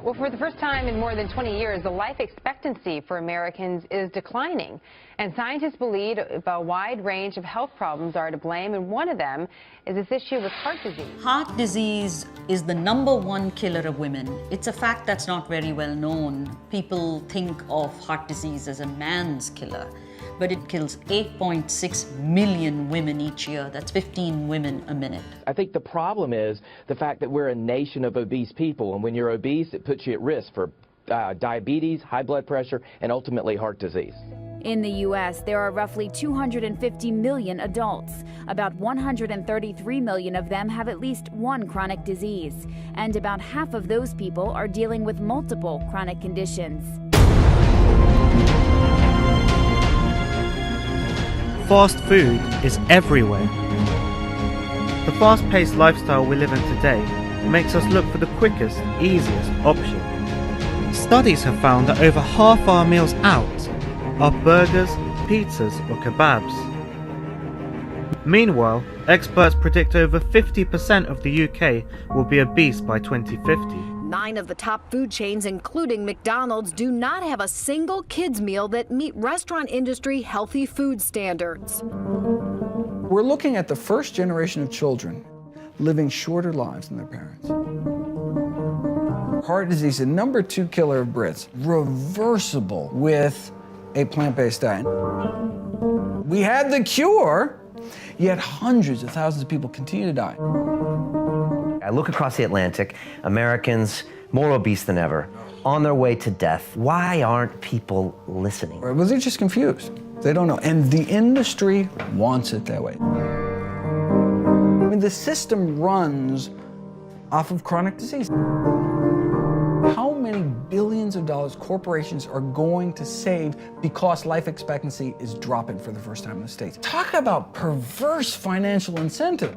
Well, for the first time in more than 20 years, the life expectancy for Americans is declining. And scientists believe a wide range of health problems are to blame, and one of them is this issue with heart disease. Heart disease is the #1 killer of women. It's a fact that's not very well known. People think of heart disease as a man's killer, but it kills 8.6 million women each year. That's 15 women a minute. I think the problem is the fact that we're a nation of obese people, and when you're obese, it puts you at risk for diabetes, high blood pressure, and ultimately heart disease. In the U.S., there are roughly 250 million adults. About 133 million of them have at least one chronic disease, and about half of those people are dealing with multiple chronic conditions. Fast food is everywhere. The fast-paced lifestyle we live in today makes us look for the quickest, easiest option. Studies have found that over half our meals out are burgers, pizzas or kebabs. Meanwhile, experts predict over 50% of the UK will be obese by 2050. 9 of the top food chains, including McDonald's, do not have a single kids' meal that meet restaurant industry healthy food standards. We're looking at the first generation of children living shorter lives than their parents. Heart disease, the #2 killer of Brits, reversible with a plant-based diet. We had the cure, yet hundreds of thousands of people continue to die. I look across the Atlantic, Americans more obese than ever, on their way to death. Why aren't people listening? Well, they're just confused. They don't know. And the industry wants it that way. I mean, the system runs off of chronic disease. How many billions of dollars corporations are going to save because life expectancy is dropping for the first time in the States? Talk about perverse financial incentive.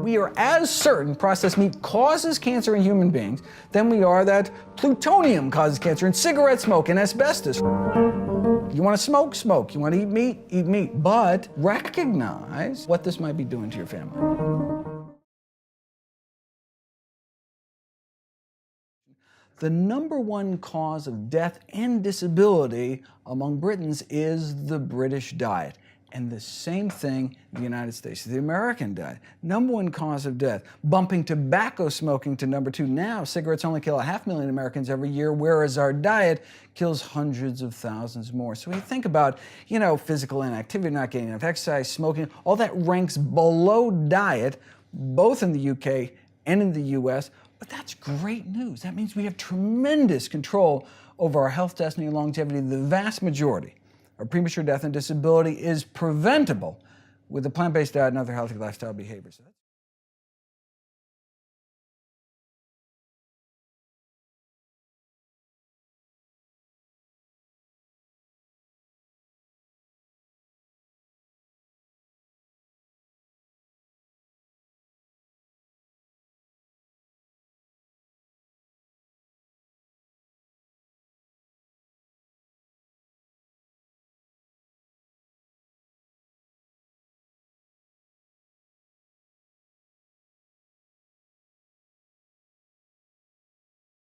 We are as certain processed meat causes cancer in human beings than we are that plutonium causes cancer in cigarette smoke and asbestos. You want to smoke? Smoke. You want to eat meat? Eat meat. But recognize what this might be doing to your family. The #1 cause of death and disability among Britons is the British diet. And the same thing in the United States, the American diet. #1 cause of death, bumping tobacco smoking to #2. Now, cigarettes only kill 500,000 Americans every year, whereas our diet kills hundreds of thousands more. So when you think about, physical inactivity, not getting enough exercise, smoking, all that ranks below diet, both in the UK and in the US. But that's great news. That means we have tremendous control over our health, destiny, and longevity. The vast majority of premature death and disability is preventable with a plant-based diet and other healthy lifestyle behaviors.